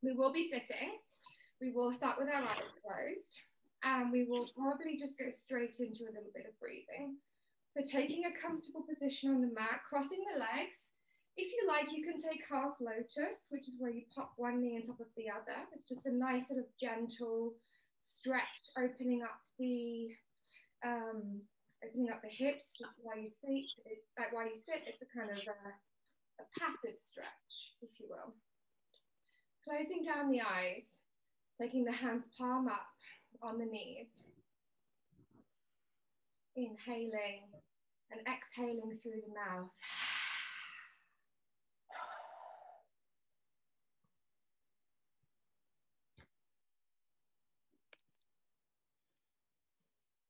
We will be sitting. We will start with our eyes closed, and we will probably just go straight into a little bit of breathing. So taking a comfortable position on the mat, crossing the legs. If you like, you can take half lotus, which is where you pop one knee on top of the other. It's just a nice sort of gentle stretch, opening up the hips just while you sit. It's a kind of a passive stretch, if you will. Closing down the eyes, taking the hands palm up on the knees. Inhaling and exhaling through the mouth.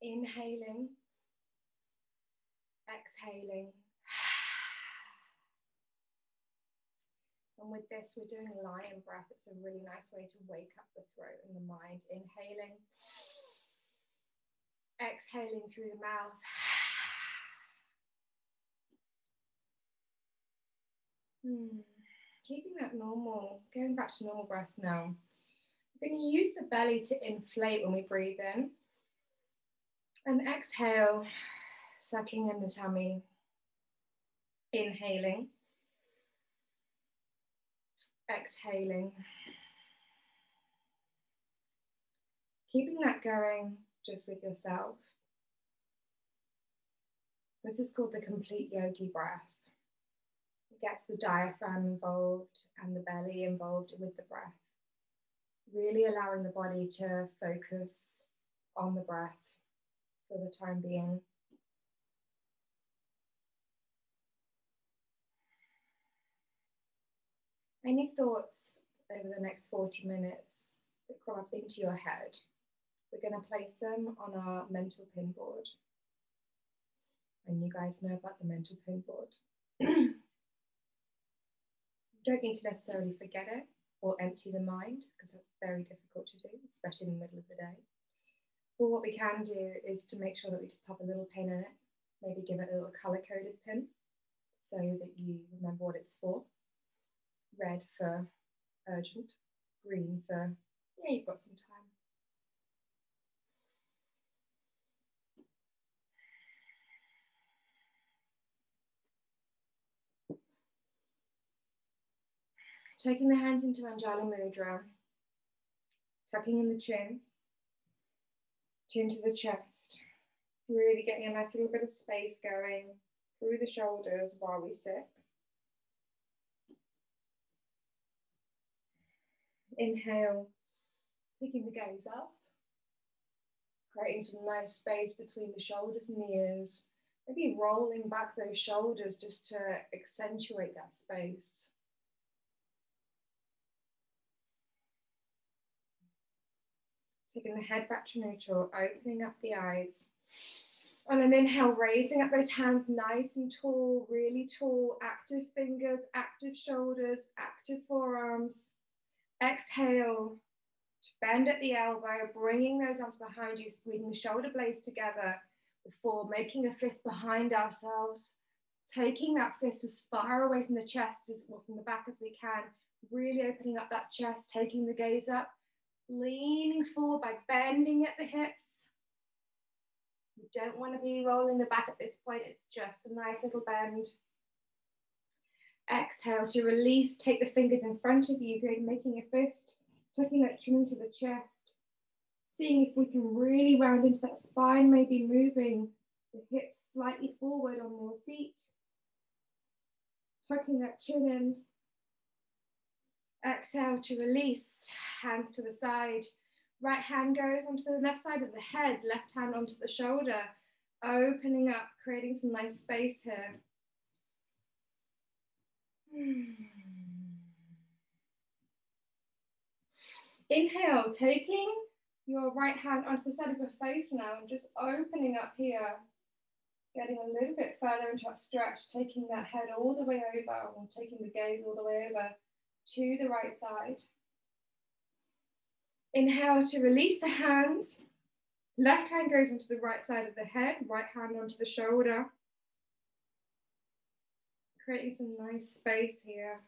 Inhaling, exhaling. And with this, we're doing a lion breath. It's a really nice way to wake up the throat and the mind. Inhaling, exhaling through the mouth. Keeping that normal, going back to normal breath now. We're going to use the belly to inflate when we breathe in. And exhale, sucking in the tummy. Inhaling. Exhaling. Keeping that going just with yourself. This is called the complete yogi breath. It gets the diaphragm involved and the belly involved with the breath. Really allowing the body to focus on the breath for the time being. Any thoughts over the next 40 minutes that crop up into your head, we're going to place them on our mental pin board. And you guys know about the mental pin board. You don't need to necessarily forget it or empty the mind, because that's very difficult to do, especially in the middle of the day. But what we can do is to make sure that we just pop a little pin in it, maybe give it a little color-coded pin so that you remember what it's for. Red for urgent, green for, yeah, you've got some time. Taking the hands into Anjali Mudra, tucking in the chin to the chest, really getting a nice little bit of space going through the shoulders while we sit. Inhale, picking the gaze up, creating some nice space between the shoulders and the ears, maybe rolling back those shoulders just to accentuate that space. Taking the head back to neutral, opening up the eyes. On an inhale, raising up those hands nice and tall, really tall, active fingers, active shoulders, active forearms. Exhale, to bend at the elbow, bringing those arms behind you, squeezing the shoulder blades together before making a fist behind ourselves, taking that fist as far away from the chest, or from the back as we can, really opening up that chest, taking the gaze up, leaning forward by bending at the hips. You don't want to be rolling the back at this point, it's just a nice little bend. Exhale to release, take the fingers in front of you, making a fist, tucking that chin into the chest, seeing if we can really round into that spine, maybe moving the hips slightly forward on your seat, tucking that chin in. Exhale to release, hands to the side. Right hand goes onto the left side of the head, left hand onto the shoulder, opening up, creating some nice space here. Inhale, taking your right hand onto the side of your face now and just opening up here, getting a little bit further into that stretch, taking that head all the way over, or taking the gaze all the way over to the right side. Inhale to release the hands. Left hand goes onto the right side of the head, right hand onto the shoulder. Creating some nice space here.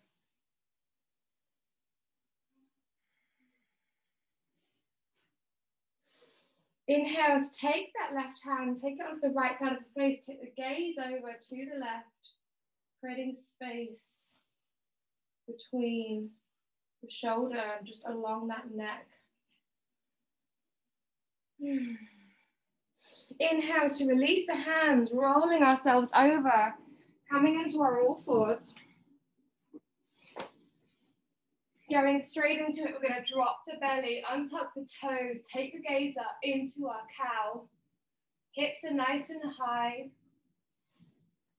Inhale to take that left hand, take it onto the right side of the face, take the gaze over to the left, creating space between the shoulder and just along that neck. Inhale to release the hands, rolling ourselves over, coming into our all fours. Going straight into it, we're going to drop the belly, untuck the toes, take the gaze up into our cow. Hips are nice and high.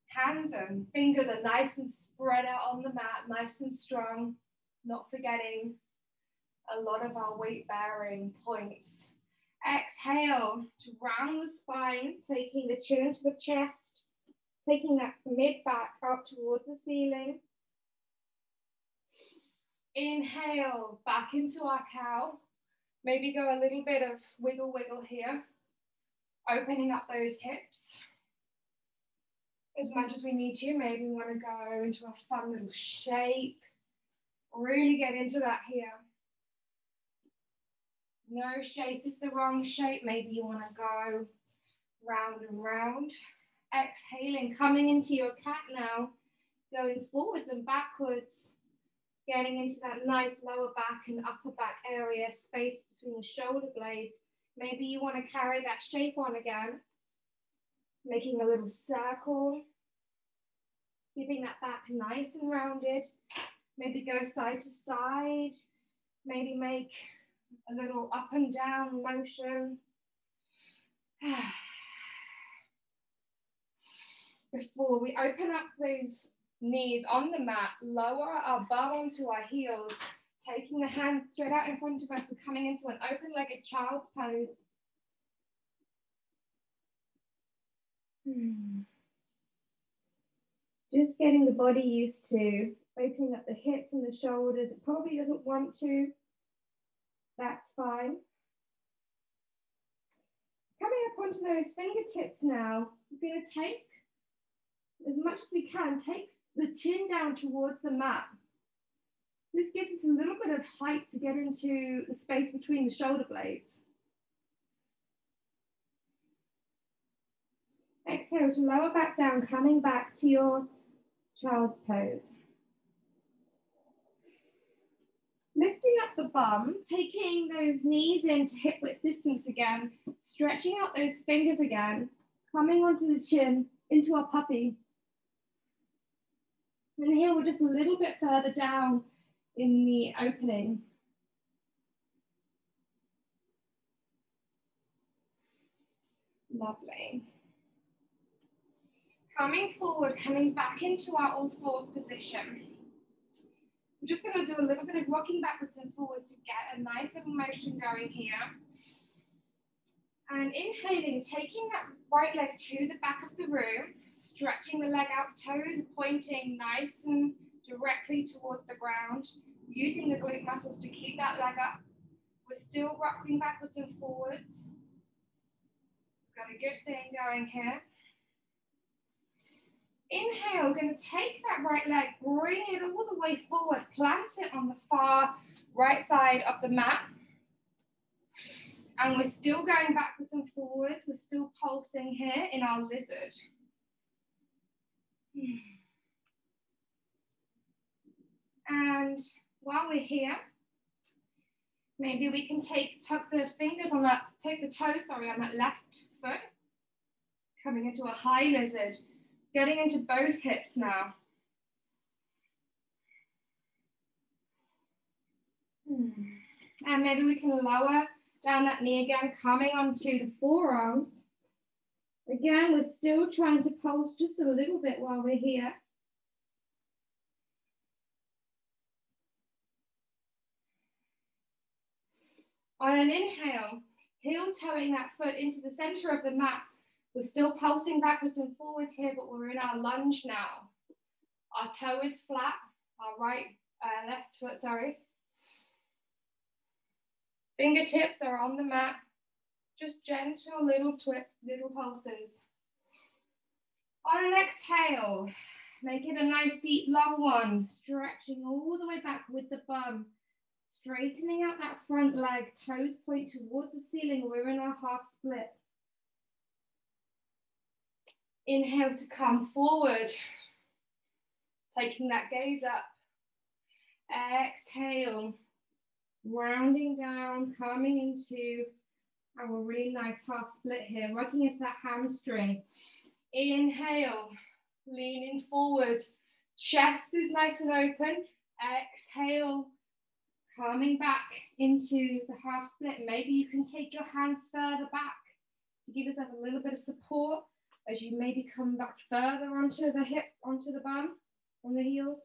Hands and fingers are nice and spread out on the mat, nice and strong. Not forgetting a lot of our weight bearing points. Exhale to round the spine, taking the chin into the chest, taking that mid back up towards the ceiling. Inhale, back into our cow. Maybe go a little bit of wiggle here, opening up those hips as much as we need to. Maybe we want to go into a fun little shape. Really get into that here. No shape is the wrong shape. Maybe you want to go round and round. Exhaling, coming into your cat now, going forwards and backwards, getting into that nice lower back and upper back area, space between the shoulder blades. Maybe you want to carry that shape on again, making a little circle, keeping that back nice and rounded. Maybe go side to side, maybe make a little up and down motion. Before we open up those knees on the mat, lower our bum onto our heels, taking the hands straight out in front of us. We're coming into an open-legged child's pose. Just getting the body used to opening up the hips and the shoulders. It probably doesn't want to. That's fine. Coming up onto those fingertips now, we're going to take, as much as we can, take the chin down towards the mat. This gives us a little bit of height to get into the space between the shoulder blades. Exhale to lower back down, coming back to your child's pose. Lifting up the bum, taking those knees into hip width distance again, stretching out those fingers again, coming onto the chin, into our puppy. And here we're just a little bit further down in the opening. Lovely. Coming forward, coming back into our all fours position. We're just going to do a little bit of rocking backwards and forwards to get a nice little motion going here. And inhaling, taking that right leg to the back of the room, stretching the leg out, toes pointing nice and directly towards the ground, using the glute muscles to keep that leg up. We're still rocking backwards and forwards. Got a good thing going here. Inhale, we're going to take that right leg, bring it all the way forward, plant it on the far right side of the mat. And we're still going backwards and forwards. We're still pulsing here in our lizard. And while we're here, maybe we can tuck those fingers on that, take the toes, sorry, on that left foot, coming into a high lizard. Getting into both hips now. And maybe we can lower down that knee again, coming onto the forearms. Again, we're still trying to pulse just a little bit while we're here. On an inhale, heel toeing that foot into the center of the mat. We're still pulsing backwards and forwards here, but we're in our lunge now. Our toe is flat, our left foot, sorry. Fingertips are on the mat. Just gentle little pulses. On an exhale, make it a nice deep long one, stretching all the way back with the bum, Straightening out that front leg, toes point towards the ceiling. We're in our half split. Inhale to come forward, taking that gaze up. Exhale, rounding down, coming into our really nice half split here, working into that hamstring. Inhale, leaning forward, chest is nice and open. Exhale, coming back into the half split. Maybe you can take your hands further back to give yourself a little bit of support as you maybe come back further onto the hip, onto the bum, on the heels.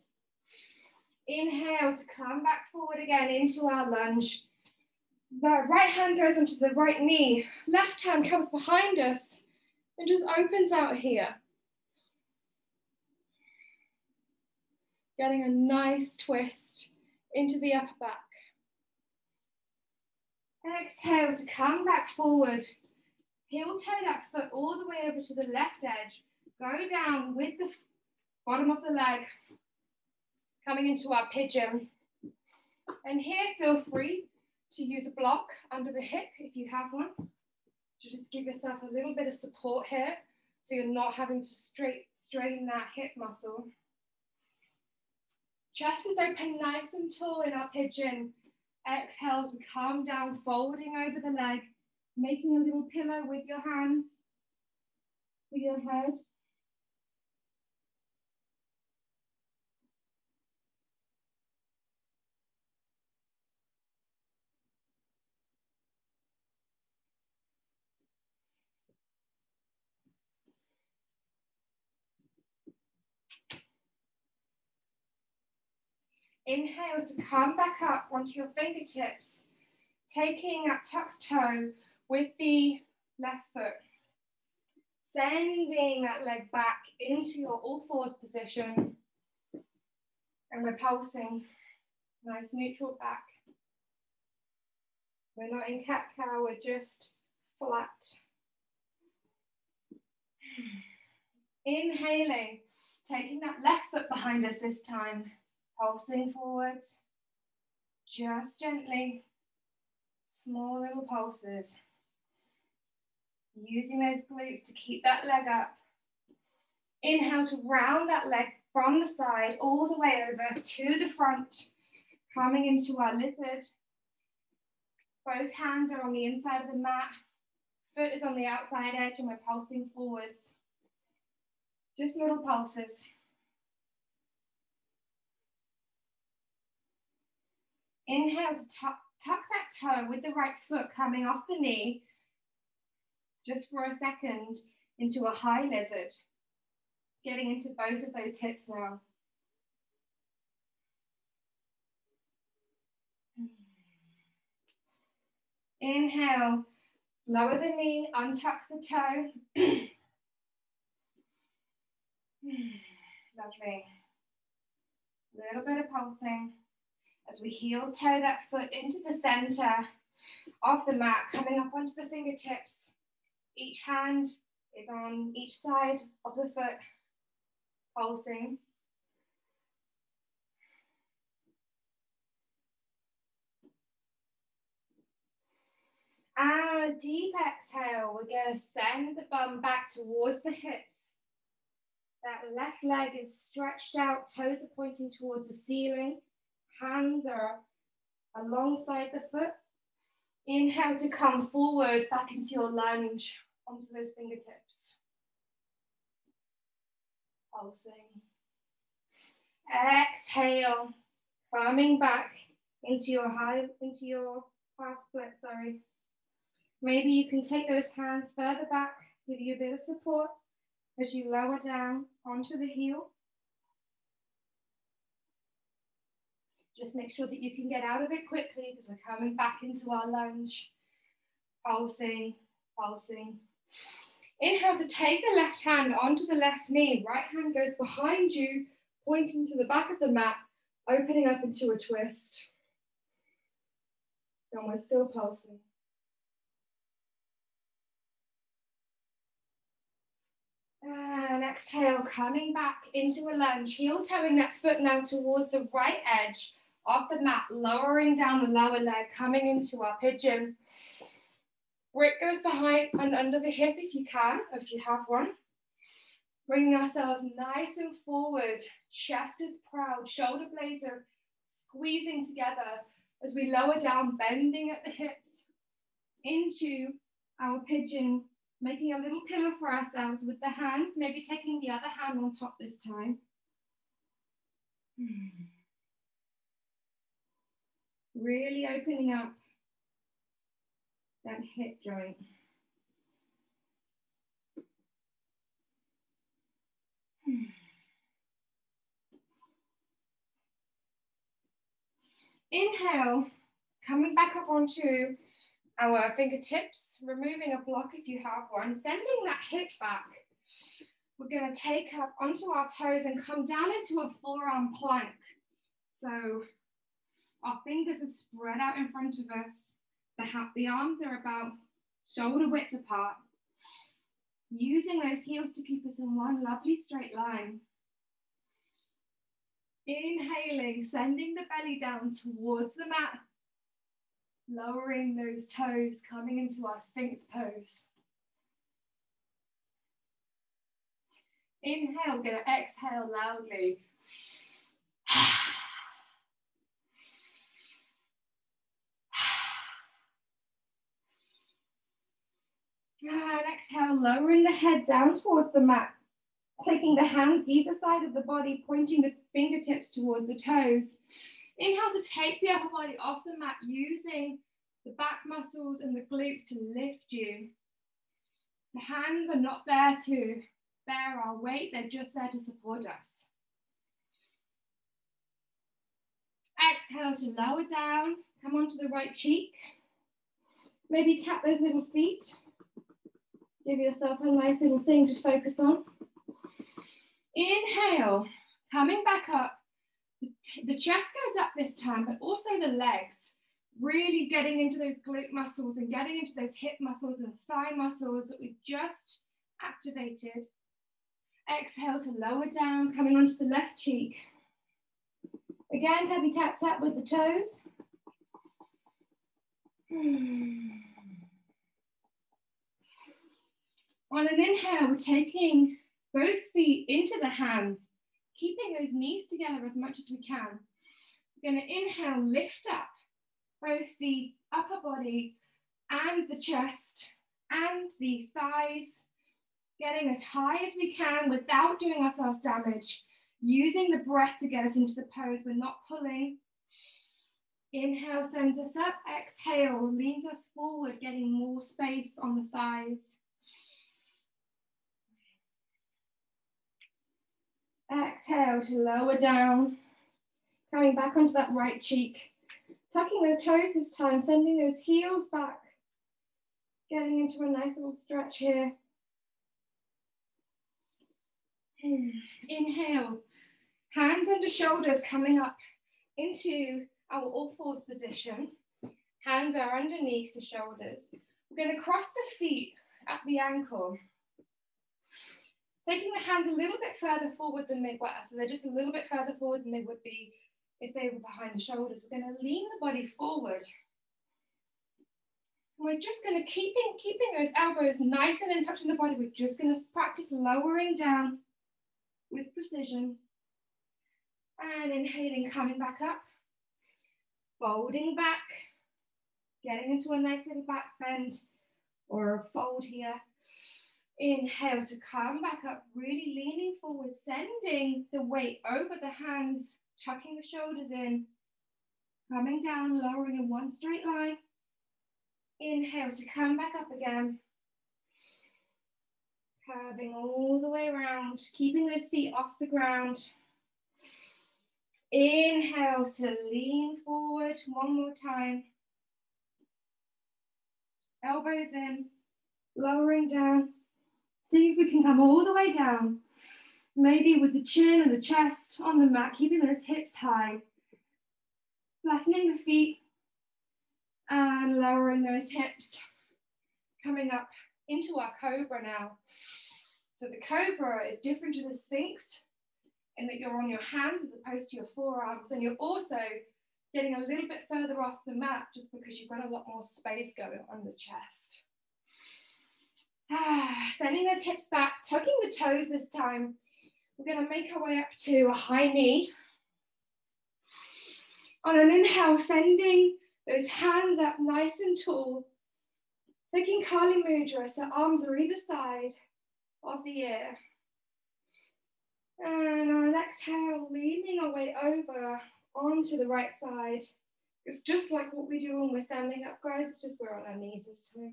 Inhale to come back forward again into our lunge. The right hand goes onto the right knee. Left hand comes behind us and just opens out here. Getting a nice twist into the upper back. Exhale to come back forward. Heel toe that foot all the way over to the left edge. Go down with the bottom of the leg, coming into our pigeon. And here, feel free to use a block under the hip if you have one. To just give yourself a little bit of support here, so you're not having to strain that hip muscle. Chest is open nice and tall in our pigeon. Exhale as we calm down, folding over the leg, making a little pillow with your hands, with your head. Inhale to come back up onto your fingertips, taking that tucked toe with the left foot, sending that leg back into your all fours position, and we're pulsing, nice neutral back. We're not in cat-cow, we're just flat. Inhaling, taking that left foot behind us this time, pulsing forwards, just gently, small little pulses. Using those glutes to keep that leg up. Inhale to round that leg from the side all the way over to the front, coming into our lizard. Both hands are on the inside of the mat. Foot is on the outside edge and we're pulsing forwards. Just little pulses. Inhale to tuck that toe with the right foot coming off the knee, just for a second, into a high lizard. Getting into both of those hips now. Inhale, lower the knee, untuck the toe. Lovely. Little bit of pulsing as we heel toe that foot into the center of the mat, coming up onto the fingertips. Each hand is on each side of the foot, pulsing. And a deep exhale, we're going to send the bum back towards the hips. That left leg is stretched out, toes are pointing towards the ceiling. Hands are alongside the foot. Inhale to come forward, back into your lunge, onto those fingertips. Pulsing. Exhale, coming back into your half split, sorry. Maybe you can take those hands further back, give you a bit of support as you lower down onto the heel. Just make sure that you can get out of it quickly because we're coming back into our lunge. Pulsing, pulsing. Inhale to take the left hand onto the left knee. Right hand goes behind you, pointing to the back of the mat, opening up into a twist. And we're still pulsing. And exhale, coming back into a lunge. Heel toeing that foot now towards the right edge off the mat, lowering down the lower leg, coming into our pigeon. Grip goes behind and under the hip if you can, if you have one. Bringing ourselves nice and forward, chest is proud, shoulder blades are squeezing together as we lower down, bending at the hips into our pigeon, making a little pillow for ourselves with the hands, maybe taking the other hand on top this time. Really opening up that hip joint. Inhale, coming back up onto our fingertips, removing a block if you have one, sending that hip back. We're going to take up onto our toes and come down into a forearm plank. So our fingers are spread out in front of us. The arms are about shoulder width apart. Using those heels to keep us in one lovely straight line. Inhaling, sending the belly down towards the mat. Lowering those toes, coming into our Sphinx pose. Inhale, we're going to exhale loudly. And exhale, lowering the head down towards the mat. Taking the hands either side of the body, pointing the fingertips towards the toes. Inhale to take the upper body off the mat, using the back muscles and the glutes to lift you. The hands are not there to bear our weight, they're just there to support us. Exhale to lower down, come onto the right cheek. Maybe tap those little feet. Give yourself a nice little thing to focus on. Inhale, coming back up. The chest goes up this time, but also the legs. Really getting into those glute muscles and getting into those hip muscles and thigh muscles that we've just activated. Exhale to lower down, coming onto the left cheek. Again, heavy tap tap with the toes. On an inhale, we're taking both feet into the hands, keeping those knees together as much as we can. We're going to inhale, lift up both the upper body and the chest and the thighs, getting as high as we can without doing ourselves damage, using the breath to get us into the pose. We're not pulling. Inhale sends us up, exhale leans us forward, getting more space on the thighs. Exhale to lower down, coming back onto that right cheek. Tucking those toes this time, sending those heels back, getting into a nice little stretch here. Inhale, hands under shoulders, coming up into our all fours position. Hands are underneath the shoulders. We're going to cross the feet at the ankle. Taking the hands a little bit further forward than they were, so they're just a little bit further forward than they would be if they were behind the shoulders. We're going to lean the body forward. And we're just going to keeping those elbows nice and in touch with the body. We're just going to practice lowering down with precision. And inhaling, coming back up. Folding back. Getting into a nice little back bend or a fold here. Inhale to come back up, really leaning forward, sending the weight over the hands, tucking the shoulders in, coming down, lowering in one straight line. Inhale to come back up again. Curving all the way around, keeping those feet off the ground. Inhale to lean forward one more time. Elbows in, lowering down. See if we can come all the way down. Maybe with the chin and the chest on the mat, keeping those hips high. Flattening the feet and lowering those hips. Coming up into our cobra now. So the cobra is different to the Sphinx in that you're on your hands as opposed to your forearms, and you're also getting a little bit further off the mat just because you've got a lot more space going on the chest. Sending those hips back, tucking the toes this time. We're going to make our way up to a high knee. On an inhale, sending those hands up nice and tall. Taking Kali Mudra, so arms are either side of the ear. And on an exhale, leaning our way over onto the right side. It's just like what we do when we're standing up, guys. It's just we're on our knees this time.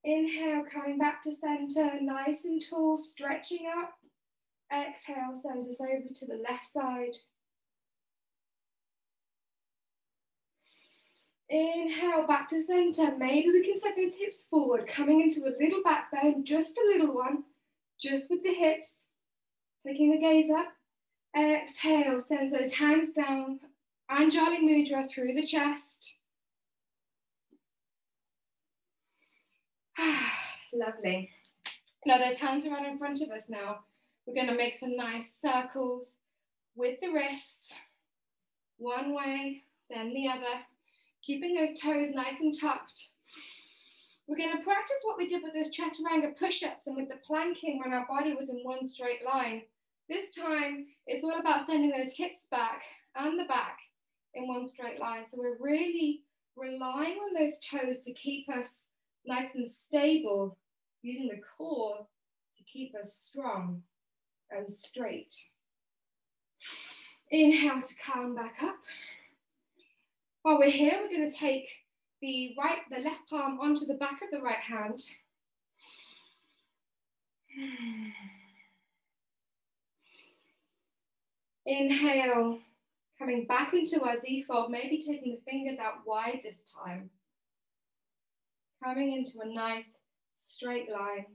Inhale, coming back to center, nice and tall, stretching up. Exhale, sends us over to the left side. Inhale, back to center. Maybe we can set those hips forward, coming into a little back bend, just a little one, just with the hips. Taking the gaze up. Exhale, sends those hands down. Anjali Mudra through the chest. Lovely. Now those hands are right in front of us now. We're going to make some nice circles with the wrists. One way, then the other. Keeping those toes nice and tucked. We're going to practice what we did with those chaturanga push-ups and with the planking when our body was in one straight line. This time, it's all about sending those hips back and the back in one straight line. So we're really relying on those toes to keep us nice and stable, using the core to keep us strong and straight. Inhale to come back up. While we're here, we're going to take the left palm onto the back of the right hand. Inhale, coming back into our Z fold, maybe taking the fingers out wide this time. Coming into a nice straight line.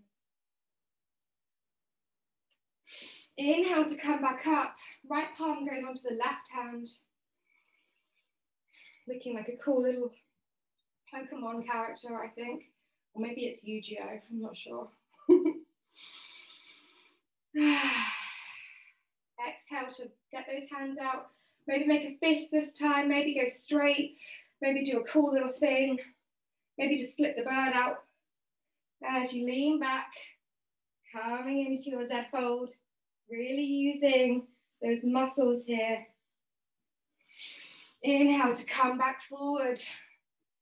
Inhale to come back up. Right palm goes onto the left hand. Looking like a cool little Pokemon character, I think. Or maybe it's Yu-Gi-Oh, I'm not sure. Exhale to get those hands out. Maybe make a fist this time. Maybe go straight. Maybe do a cool little thing. Maybe just flip the bird out. As you lean back, coming into your Z fold. Really using those muscles here. Inhale to come back forward.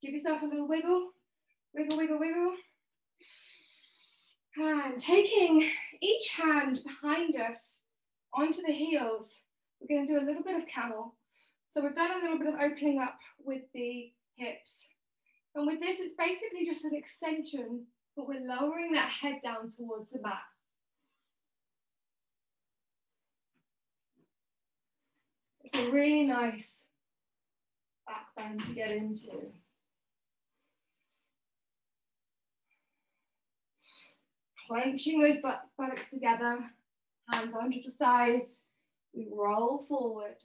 Give yourself a little wiggle. Wiggle, wiggle, wiggle. And taking each hand behind us onto the heels, we're going to do a little bit of camel. So we've done a little bit of opening up with the hips. And with this, it's basically just an extension, but we're lowering that head down towards the mat. It's a really nice back bend to get into. Clenching those buttocks together, hands onto the thighs. We roll forward.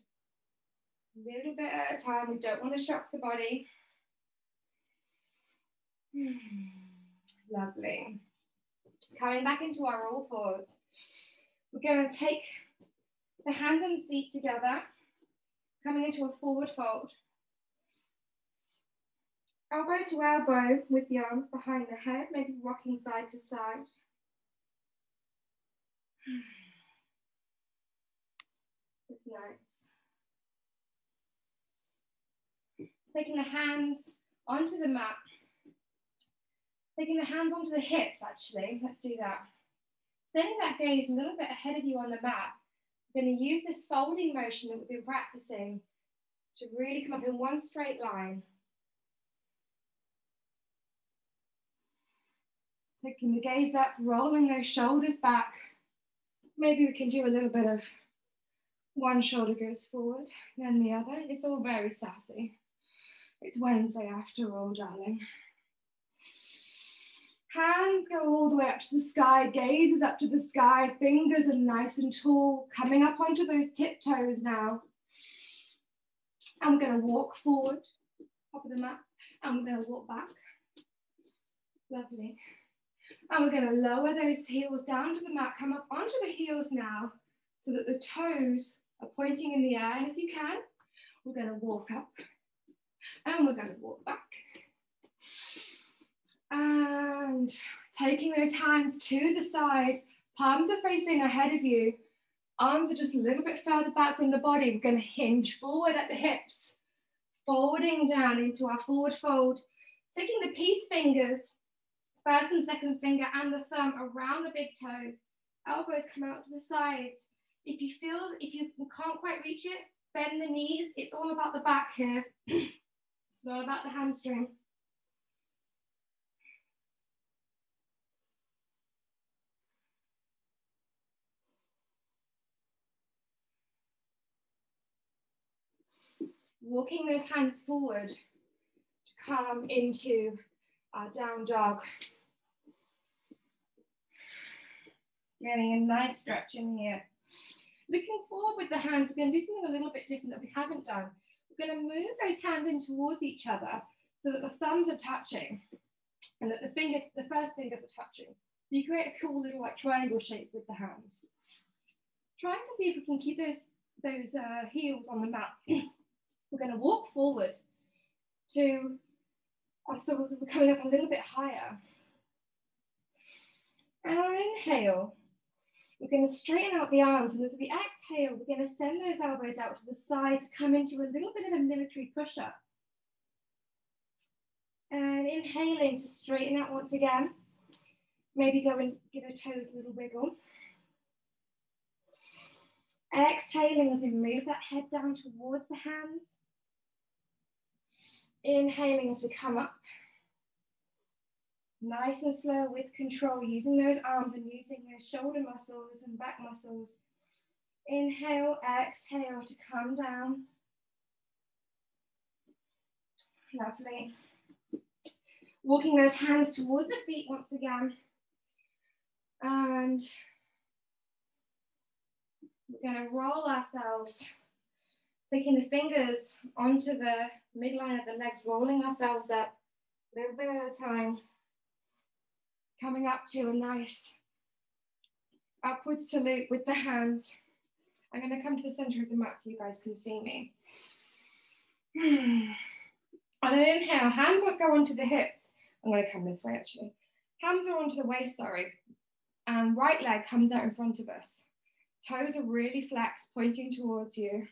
A little bit at a time. We don't want to shock the body. Lovely. Coming back into our all fours. We're going to take the hands and feet together, coming into a forward fold. Elbow to elbow with the arms behind the head, maybe rocking side to side. It's nice. Taking the hands onto the mat. Taking the hands onto the hips, actually. Let's do that. Sending that gaze a little bit ahead of you on the mat. We're going to use this folding motion that we've been practicing to really come up in one straight line. Taking the gaze up, rolling those shoulders back. Maybe we can do a little bit of one shoulder goes forward, then the other. It's all very sassy. It's Wednesday after all, darling. Hands go all the way up to the sky, gaze is up to the sky, fingers are nice and tall, coming up onto those tiptoes now. And we're going to walk forward, top of the mat, and we're going to walk back. Lovely. And we're going to lower those heels down to the mat, come up onto the heels now, so that the toes are pointing in the air. And if you can, we're going to walk up and we're going to walk back. And taking those hands to the side, palms are facing ahead of you. Arms are just a little bit further back from the body. We're going to hinge forward at the hips, folding down into our forward fold. Taking the peace fingers, first and second finger and the thumb around the big toes. Elbows come out to the sides. If you can't quite reach it, bend the knees. It's all about the back here. It's not about the hamstring. Walking those hands forward to come into our down dog. Getting a nice stretch in here. Looking forward with the hands, we're going to do something a little bit different that we haven't done. We're going to move those hands in towards each other so that the thumbs are touching and that the first fingers are touching. So you create a cool little like triangle shape with the hands. Trying to see if we can keep those heels on the mat. We're going to walk forward to, so we're coming up a little bit higher. And on inhale, we're going to straighten out the arms, and as we exhale, we're going to send those elbows out to the side to come into a little bit of a military push-up. And inhaling to straighten out once again. Maybe go and give your toes a little wiggle. Exhaling as we move that head down towards the hands. Inhaling as we come up. Nice and slow with control, using those arms and using those shoulder muscles and back muscles. Inhale, exhale to come down. Lovely. Walking those hands towards the feet once again. And we're going to roll ourselves, taking the fingers onto the midline of the legs, rolling ourselves up a little bit at a time. Coming up to a nice upward salute with the hands. I'm going to come to the center of the mat so you guys can see me. On an inhale, hands will go onto the hips. I'm going to come this way actually. Hands are onto the waist, sorry. And right leg comes out in front of us. Toes are really flexed, pointing towards you.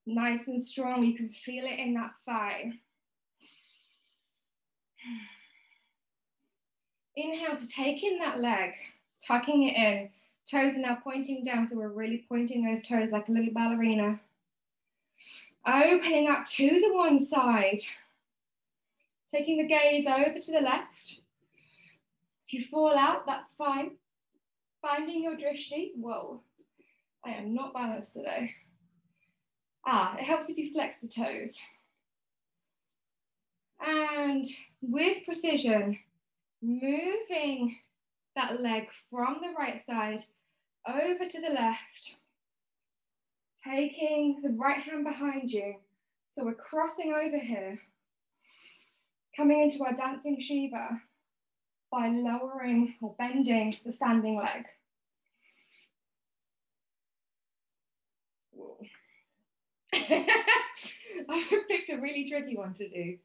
Nice and strong. You can feel it in that thigh. Inhale to take in that leg, tucking it in. Toes are now pointing down, so we're really pointing those toes like a little ballerina. Opening up to the one side. Taking the gaze over to the left. If you fall out, that's fine. Finding your drishti. Whoa, I am not balanced today. It helps if you flex the toes. And with precision, moving that leg from the right side over to the left, taking the right hand behind you. So we're crossing over here, coming into our dancing Shiva by lowering or bending the standing leg. I've picked a really tricky one to do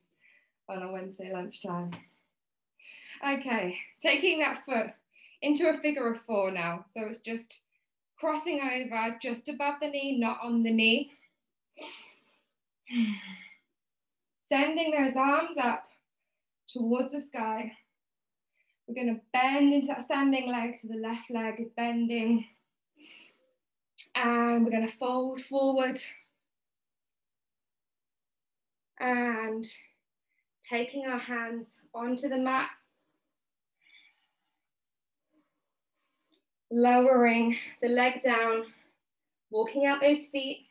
on a Wednesday lunchtime. Okay, taking that foot into a figure of four now. So it's just crossing over just above the knee, not on the knee. Sending those arms up towards the sky. We're going to bend into that standing leg, so the left leg is bending. And we're going to fold forward. And taking our hands onto the mat. Lowering the leg down, walking out those feet.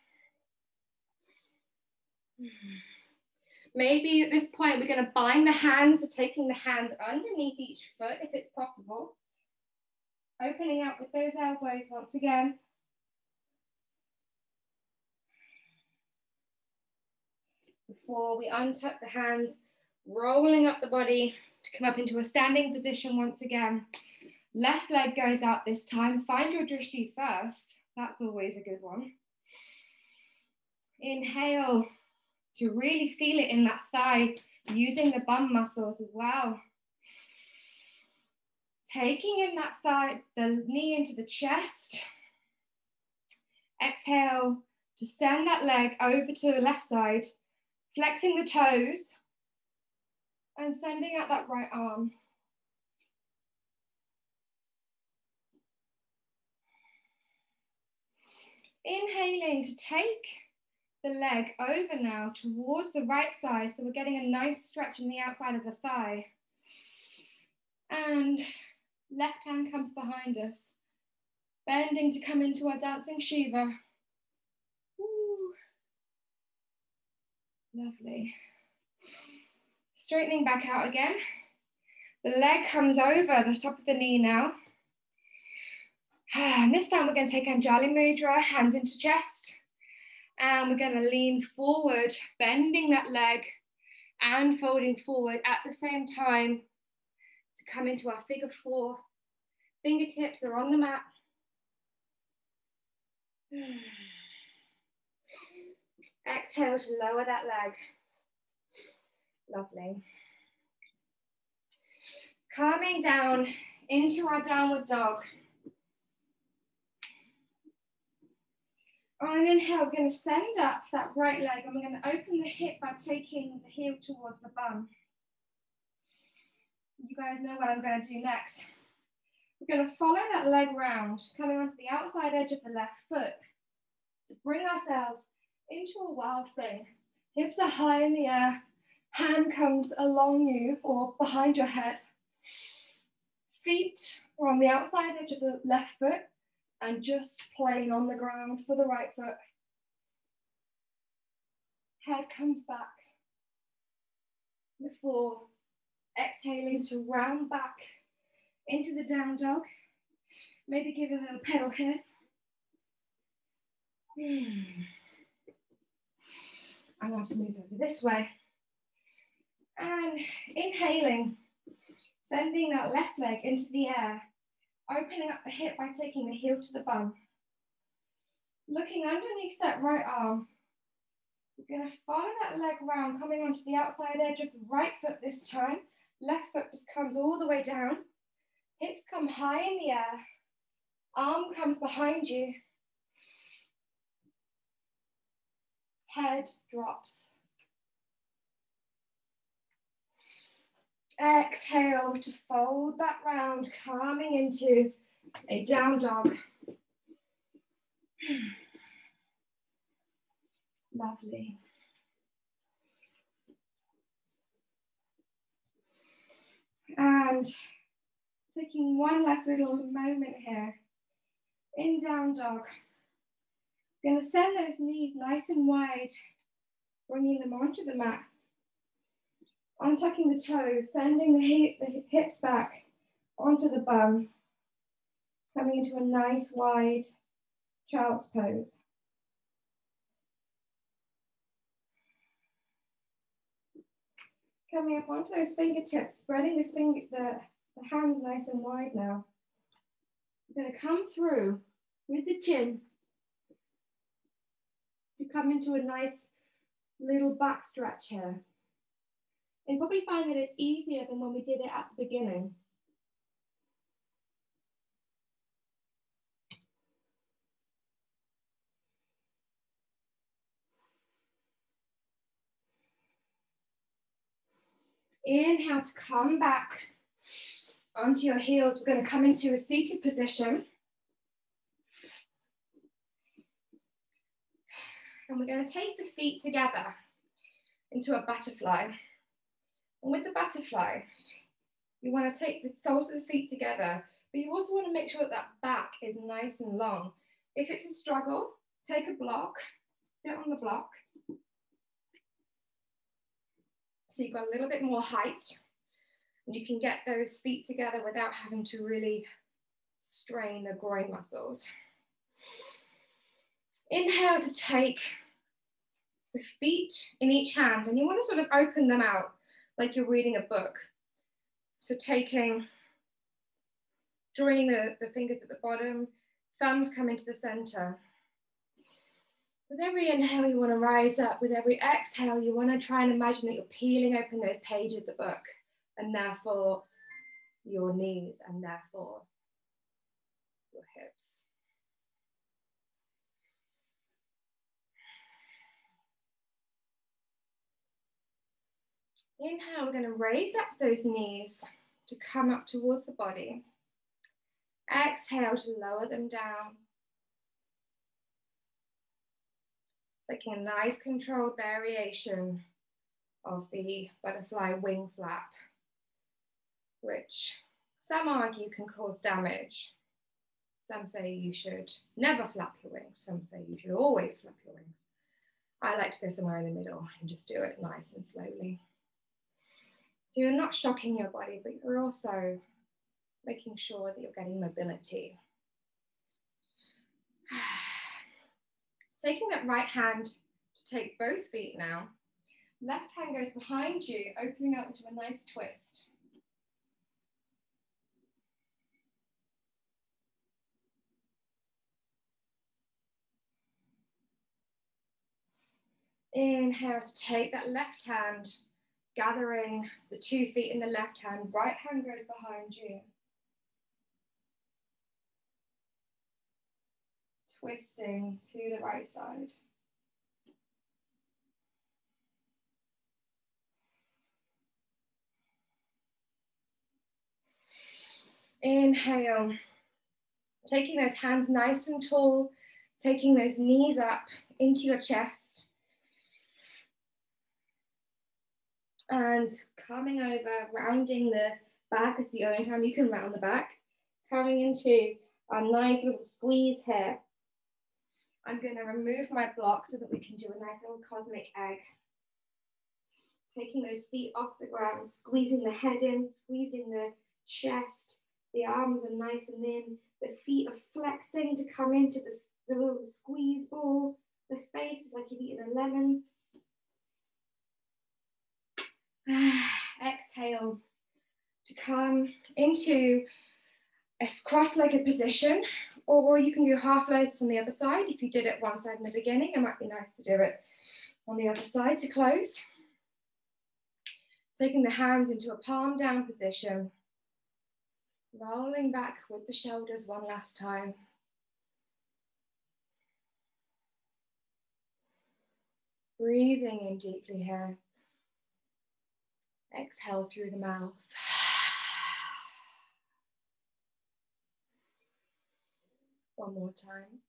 Maybe at this point, we're going to bind the hands, so taking the hands underneath each foot if it's possible. Opening up with those elbows once again. Before we untuck the hands, rolling up the body to come up into a standing position once again. Left leg goes out this time. Find your drishti first. That's always a good one. Inhale to really feel it in that thigh, using the bum muscles as well. Taking in that thigh, the knee into the chest. Exhale to send that leg over to the left side, flexing the toes and sending out that right arm. Inhaling to take the leg over now towards the right side, so we're getting a nice stretch in the outside of the thigh. And left hand comes behind us, bending to come into our dancing Shiva. Woo. Lovely. Straightening back out again. The leg comes over the top of the knee now. And this time we're going to take Anjali Mudra, hands into chest. And we're going to lean forward, bending that leg and folding forward at the same time to come into our figure four. Fingertips are on the mat. Exhale to lower that leg. Lovely. Calming down into our downward dog. On an inhale, we're going to send up that right leg and we're going to open the hip by taking the heel towards the bum. You guys know what I'm going to do next. We're going to follow that leg round, coming onto the outside edge of the left foot to bring ourselves into a wild thing. Hips are high in the air, hand comes along you or behind your head. Feet are on the outside edge of the left foot and just plain on the ground for the right foot. Head comes back before exhaling to round back into the down dog. Maybe give it a little pedal here. I'm going to move over this way. And inhaling, sending that left leg into the air, opening up the hip by taking the heel to the bum. Looking underneath that right arm, we're going to follow that leg round, coming onto the outside edge of the right foot this time. Left foot just comes all the way down. Hips come high in the air. Arm comes behind you. Head drops. Exhale to fold that round, calming into a down dog. Lovely. And taking one last little moment here. In down dog. Going to send those knees nice and wide, bringing them onto the mat. Untucking the toes, sending the hips back onto the bum. Coming into a nice wide child's pose. Coming up onto those fingertips, spreading the hands nice and wide now. We're going to come through with the chin to come into a nice little back stretch here. And probably find that it's easier than when we did it at the beginning. Inhale to come back onto your heels. We're going to come into a seated position. And we're going to take the feet together into a butterfly. And with the butterfly, you want to take the soles of the feet together, but you also want to make sure that that back is nice and long. If it's a struggle, take a block, sit on the block. So you've got a little bit more height, and you can get those feet together without having to really strain the groin muscles. Inhale to take the feet in each hand, and you want to sort of open them out like you're reading a book. So joining the fingers at the bottom, thumbs come into the center. With every inhale, you want to rise up. With every exhale, you want to try and imagine that you're peeling open those pages of the book, and therefore your knees, and therefore your hips. Inhale, we're going to raise up those knees to come up towards the body. Exhale to lower them down. Taking a nice controlled variation of the butterfly wing flap, which some argue can cause damage. Some say you should never flap your wings. Some say you should always flap your wings. I like to go somewhere in the middle and just do it nice and slowly. So you're not shocking your body, but you're also making sure that you're getting mobility. Taking that right hand to take both feet now. Left hand goes behind you, opening up into a nice twist. Inhale to take that left hand, gathering the 2 feet in the left hand. Right hand goes behind you. Twisting to the right side. Inhale, taking those hands nice and tall, taking those knees up into your chest. And coming over, rounding the back is the only time you can round the back. Coming into a nice little squeeze here. I'm going to remove my block so that we can do a nice little cosmic egg. Taking those feet off the ground, squeezing the head in, squeezing the chest. The arms are nice and in. The feet are flexing to come into the little squeeze ball. The face is like you've eaten a lemon. Exhale to come into a cross-legged position, or you can do half legs on the other side. If you did it one side in the beginning, it might be nice to do it on the other side to close. Taking the hands into a palm down position, rolling back with the shoulders one last time. Breathing in deeply here. Exhale through the mouth. One more time.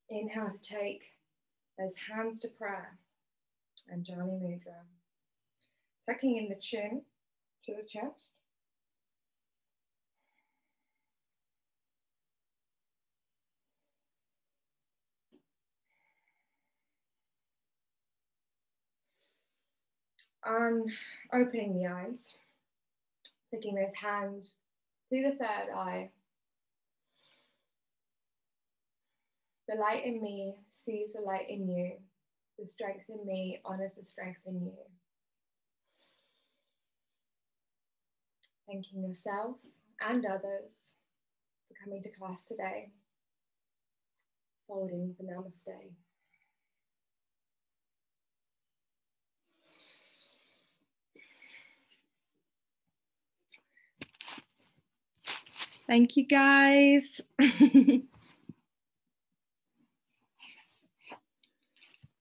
Inhale to take those hands to prayer and Jani Mudra. Tucking in the chin to the chest. Opening the eyes, taking those hands through the third eye. The light in me sees the light in you. The strength in me honors the strength in you. Thanking yourself and others for coming to class today. Folding for namaste. Thank you, guys.